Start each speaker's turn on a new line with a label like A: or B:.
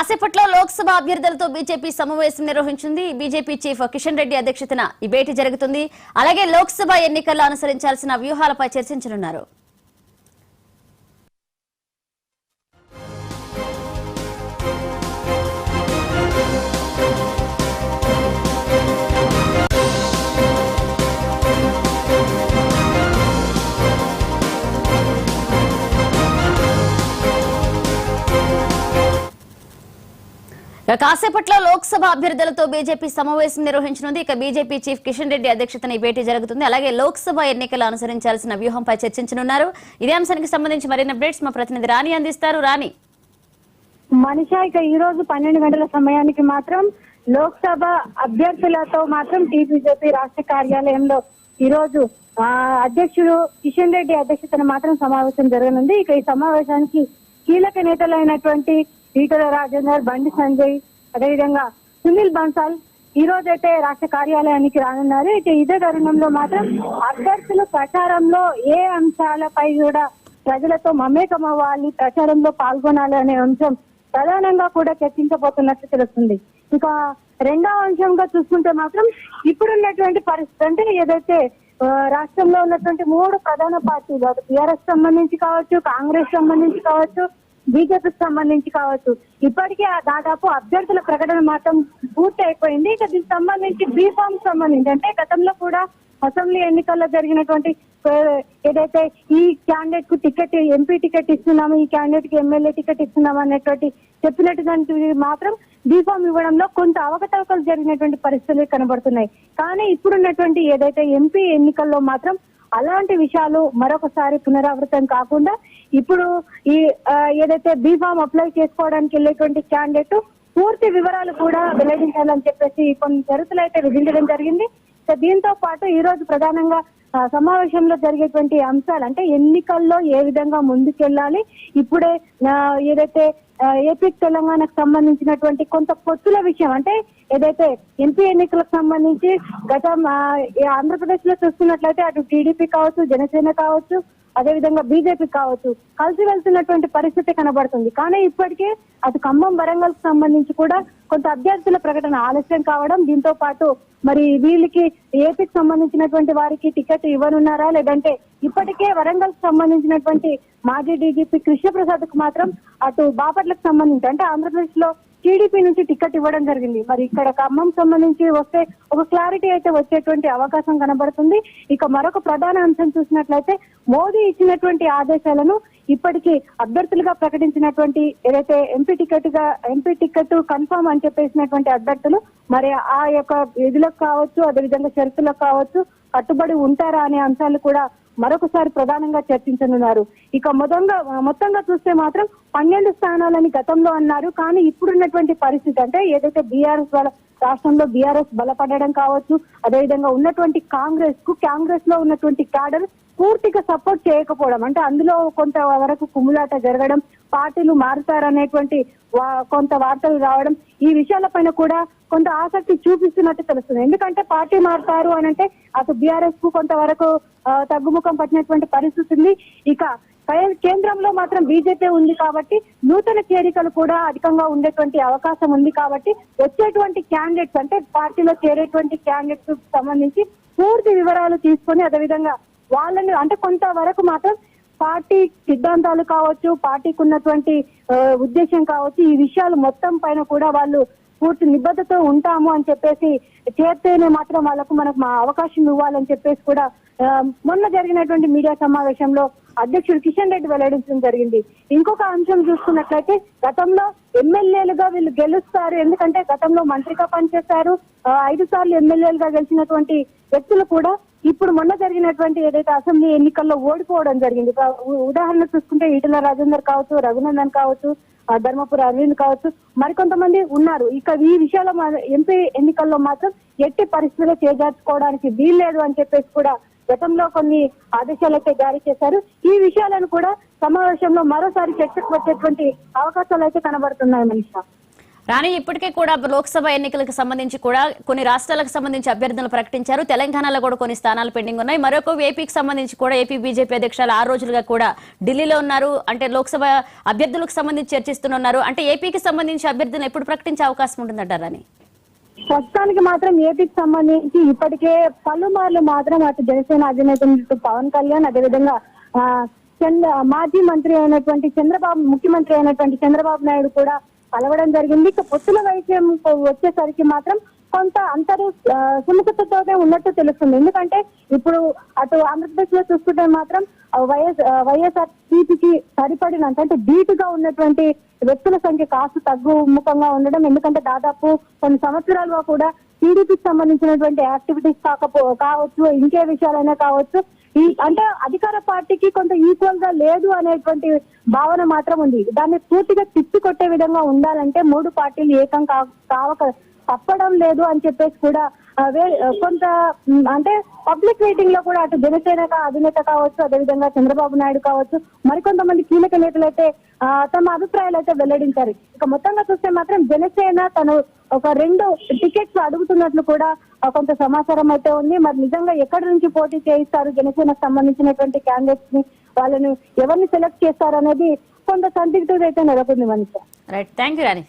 A: కాసేపట్లో లోక్సభ అభ్యర్థులతో బీజేపీ సమావేశం నిర్వహించింది. బీజేపీ చీఫ్ కిషన్ రెడ్డి అధ్యక్షతన ఈ భేటీ జరుగుతుంది. అలాగే లోక్సభ ఎన్నికల్లో అనుసరించాల్సిన వ్యూహాలపై చర్చించనున్నారు. కాసేపట్లో లోక్సభ అభ్యర్థులతో బీజేపీ సమావేశం నిర్వహించనుంది. ఇక బీజేపీ చీఫ్ కిషన్ రెడ్డి అధ్యక్షతన ఈ భేటీ జరుగుతుంది. అలాగే లోక్సభ ఎన్నికలు అనుసరించాల్సిన వ్యూహంపై చర్చించనున్నారు. ఇదే అంశానికి సంబంధించి మరిన్ని అప్డేట్స్ మా ప్రతినిధి రాణి అందిస్తారు. రాణి,
B: మనిషా ఇక ఈ రోజు 12 గంటల సమయానికి మాత్రం లోక్సభ అభ్యర్థులతో మాత్రం బీజేపీ రాష్ట్ర కార్యాలయంలో ఈ రోజు అధ్యక్షుడు కిషన్ రెడ్డి అధ్యక్షతన మాత్రం సమావేశం జరగనుంది. ఇక ఈ సమావేశానికి కీలక నేతలైనటువంటి ఈటల రాజేందర్, బండి సంజయ్, అదేవిధంగా సునీల్ బన్సాల్ ఈ రోజైతే రాష్ట్ర కార్యాలయానికి రానున్నారు. ఇక ఇదే తరుణంలో మాత్రం అభ్యర్థులు ప్రచారంలో ఏ అంశాలపై కూడా ప్రజలతో మమేకమవ్వాలి, ప్రచారంలో పాల్గొనాలి అనే అంశం ప్రధానంగా కూడా చర్చించబోతున్నట్లు తెలుస్తుంది. ఇక రెండవ అంశంగా చూసుకుంటే మాత్రం ఇప్పుడున్నటువంటి పరిస్థితి అంటే ఏదైతే రాష్ట్రంలో ఉన్నటువంటి 3 ప్రధాన పార్టీలు, అది టీఆర్ఎస్ సంబంధించి కావచ్చు, కాంగ్రెస్ సంబంధించి కావచ్చు, బీజేపీకి సంబంధించి కావచ్చు, ఇప్పటికే దాదాపు అభ్యర్థుల ప్రకటన మాత్రం పూర్తి అయిపోయింది. ఇక దీనికి సంబంధించి బీఫామ్ సంబంధించి అంటే గతంలో కూడా అసెంబ్లీ ఎన్నికల్లో జరిగినటువంటి ఏదైతే ఈ క్యాండిడేట్ కు టికెట్, ఎంపీ టికెట్ ఇస్తున్నాము, ఈ క్యాండిడేట్ కి ఎమ్మెల్యే టికెట్ ఇస్తున్నాము అనేటువంటి చెప్పినటువంటి మాత్రం బీఫామ్ ఇవ్వడంలో కొంత అవకతవకలు జరిగినటువంటి పరిస్థితులు కనబడుతున్నాయి. కానీ ఇప్పుడున్నటువంటి ఏదైతే ఎంపీ ఎన్నికల్లో మాత్రం అలాంటి విషయాలు మరొకసారి పునరావృతం కాకుండా ఇప్పుడు ఈ ఏదైతే బీఫామ్ అప్లై చేసుకోవడానికి వెళ్ళేటువంటి క్యాండిడేట్ పూర్తి వివరాలు కూడా వెల్లడించాలని చెప్పేసి కొన్ని షరతులు అయితే విధించడం జరిగింది. దీంతో పాటు ఈ రోజు ప్రధానంగా సమావేశంలో జరిగేటువంటి అంశాలు అంటే ఎన్నికల్లో ఏ విధంగా ముందుకెళ్లాలి, ఇప్పుడే ఏదైతే ఏపీ తెలంగాణకు సంబంధించినటువంటి కొంత పొత్తుల విషయం అంటే ఏదైతే ఎంపీ ఎన్నికలకు సంబంధించి ఆంధ్రప్రదేశ్ లో చూస్తున్నట్లయితే అటు టీడీపీ కావచ్చు, జనసేన కావచ్చు, అదేవిధంగా బీజేపీ కావచ్చు కలిసి వెళ్తున్నటువంటి పరిస్థితి కనబడుతుంది. కానీ ఇప్పటికే అటు ఖమ్మం, వరంగల్ కు సంబంధించి కూడా కొంత అభ్యర్థుల ప్రకటన ఆలస్యం కావడం, దీంతో పాటు మరి వీళ్ళకి ఏపీకి సంబంధించినటువంటి వారికి టికెట్ ఇవ్వనున్నారా, లేదంటే ఇప్పటికే వరంగల్ కు సంబంధించినటువంటి మాజీ డీజీపీ కృష్ణప్రసాద్ కు మాత్రం అటు బాపట్లకు సంబంధించి అంటే ఆంధ్రప్రదేశ్ లో టీడీపీ నుంచి టికెట్ ఇవ్వడం జరిగింది. మరి ఇక్కడ ఖమ్మం సంబంధించి వస్తే ఒక క్లారిటీ అయితే వచ్చేటువంటి అవకాశం కనబడుతుంది. ఇక మరొక ప్రధాన అంశం చూసినట్లయితే మోదీ ఇచ్చినటువంటి ఆదేశాలను ఇప్పటికీ అభ్యర్థులుగా ప్రకటించినటువంటి ఏదైతే ఎంపీ టికెట్ కన్ఫర్మ్ అని చెప్పేసినటువంటి అభ్యర్థులు మరి ఆ యొక్క విధులకు కావచ్చు, అదేవిధంగా షరతులకు కావచ్చు కట్టుబడి ఉంటారా అనే అంశాలు కూడా మరొకసారి ప్రధానంగా చర్చించనున్నారు. ఇక మొత్తంగా చూస్తే మాత్రం 12 స్థానాలని గతంలో అన్నారు. కానీ ఇప్పుడున్నటువంటి పరిస్థితి అంటే ఏదైతే బీఆర్ఎస్ రాష్ట్రంలో బీఆర్ఎస్ బలపడడం కావచ్చు, అదేవిధంగా ఉన్నటువంటి కాంగ్రెస్ లో ఉన్నటువంటి క్యాడర్ పూర్తిగా సపోర్ట్ చేయకపోవడం అంటే అందులో కొంత వరకు కుమ్ములాట జరగడం, పార్టీలు మారుతారనేటువంటి కొంత వార్తలు రావడం, ఈ విషయాలపైన కూడా కొంత ఆసక్తి చూపిస్తున్నట్టు తెలుస్తుంది. ఎందుకంటే పార్టీ మారుతారు అని అంటే అటు బీఆర్ఎస్ కు కొంతవరకు తగ్గుముఖం పట్టినటువంటి పరిస్థితి ఉంది. ఇక కేంద్రంలో మాత్రం బీజేపీ ఉంది కాబట్టి నూతన చేరికలు కూడా అధికంగా ఉండేటువంటి అవకాశం ఉంది. కాబట్టి వచ్చేటువంటి క్యాండిడేట్స్ అంటే పార్టీలో చేరేటువంటి క్యాండిడేట్స్ సంబంధించి పూర్తి వివరాలు తీసుకొని అదేవిధంగా వాళ్ళని అంటే కొంతవరకు మాత్రం పార్టీ సిద్ధాంతాలు కావచ్చు, పార్టీకి ఉన్నటువంటి ఉద్దేశం కావచ్చు, ఈ విషయాలు మొత్తం పైన కూడా వాళ్ళు పూర్తి నిబద్ధతో ఉంటాము అని చెప్పేసి చేస్తేనే మాత్రం మనకు అవకాశం ఇవ్వాలని చెప్పేసి కూడా మొన్న జరిగినటువంటి మీడియా సమావేశంలో అధ్యక్షుడు కిషన్ రెడ్డి వెల్లడించడం జరిగింది. ఇంకొక అంశం చూసుకున్నట్లయితే గతంలో ఎమ్మెల్యేలుగా వీళ్ళు గెలుస్తారు, ఎందుకంటే గతంలో మంత్రిగా పనిచేశారు, 5 సార్లు ఎమ్మెల్యేలుగా గెలిచినటువంటి వ్యక్తులు కూడా ఇప్పుడు మొన్న జరిగినటువంటి ఏదైతే అసెంబ్లీ ఎన్నికల్లో ఓడిపోవడం జరిగింది. ఉదాహరణ చూసుకుంటే ఈటల రాజేందర్ కావచ్చు, రఘునందన్ కావచ్చు, ధర్మపురి అరవింద్ కావచ్చు, మరికొంతమంది ఉన్నారు. ఇక ఈ విషయాల్లో ఎంపీ ఎన్నికల్లో మాత్రం ఎట్టి పరిస్థితుల్లో చేజార్చుకోవడానికి వీల్లేదు అని చెప్పేసి కూడా గతంలో కొన్ని ఆదేశాలు అయితే జారీ చేశారు. ఈ విషయాలను కూడా సమావేశంలో మరోసారి చర్చకు వచ్చేటువంటి అవకాశాలు అయితే కనబడుతున్నాయి. మనిషా,
A: రాణి, ఇప్పటికే కూడా లోక్సభ ఎన్నికలకు సంబంధించి కూడా కొన్ని రాష్ట్రాలకు సంబంధించి అభ్యర్థులు ప్రకటించారు. తెలంగాణలో కూడా కొన్ని స్థానాలు పెండింగ్ ఉన్నాయి. మరొక ఏపీకి సంబంధించి కూడా ఏపీ బీజేపీ అధ్యక్షులు 6 రోజులుగా కూడా ఢిల్లీలో ఉన్నారు. అంటే లోక్సభ అభ్యర్థులకు సంబంధించి చర్చిస్తున్నారు. అంటే ఏపీకి సంబంధించి అభ్యర్థులను ఎప్పుడు ప్రకటించే అవకాశం ఉంటుందంటారు రాణి?
B: ప్రస్తుతానికి మాత్రం ఏపీకి సంబంధించి ఇప్పటికే పలుమార్లు మాత్రం అటు జనసేన అధినేత పవన్ కళ్యాణ్, అదేవిధంగా మాజీ మంత్రి అయినటువంటి ముఖ్యమంత్రి అయినటువంటి చంద్రబాబు నాయుడు కూడా కలవడం జరిగింది. ఇక పొత్తుల వైద్యం వచ్చేసరికి మాత్రం కొంత అందరూ సుముఖతతోనే ఉన్నట్టు తెలుస్తుంది. ఎందుకంటే ఇప్పుడు అటు ఆంధ్రప్రదేశ్ లో చూసుకుంటే మాత్రం వైఎస్ఆర్ టీపీకి సరిపడినంత అంటే ధీటుగా ఉన్నటువంటి వ్యక్తుల సంఖ్య కాస్త తగ్గుముఖంగా ఉండడం. ఎందుకంటే దాదాపు కొన్ని సంవత్సరాలుగా కూడా టీడీపీకి సంబంధించినటువంటి యాక్టివిటీస్ కావచ్చు, ఇంకే విషయాలైనా కావచ్చు, అంటే అధికార పార్టీకి కొంత ఈక్వల్ గా లేదు అనేటువంటి భావన మాత్రం ఉంది. దాన్ని పూర్తిగా తిప్పికొట్టే విధంగా ఉండాలంటే 3 పార్టీలు ఏకం కావక తప్పడం లేదు అని చెప్పేసి కూడా కొంత అంటే పబ్లిక్ మీటింగ్ లో కూడా అటు జనసేన అధినేత కావచ్చు, అదేవిధంగా చంద్రబాబు నాయుడు కావచ్చు, మరికొంతమంది కీలక నేతలు అయితే తమ అభిప్రాయాలు అయితే వెల్లడించారు. ఇక మొత్తంగా చూస్తే మాత్రం జనసేన తను ఒక 2 టికెట్స్ అడుగుతున్నట్లు కూడా కొంత సమాచారం అయితే ఉంది. మరి నిజంగా ఎక్కడి నుంచి పోటీ చేయిస్తారు జనసేనకు సంబంధించినటువంటి క్యాండిడేట్స్ ని, వాళ్ళని ఎవరిని సెలెక్ట్ చేస్తారు అనేది కొంత సందిగ్ధత అయితే నెలకొంది. మనిషి
A: రైట్, థ్యాంక్ యూ రాణి.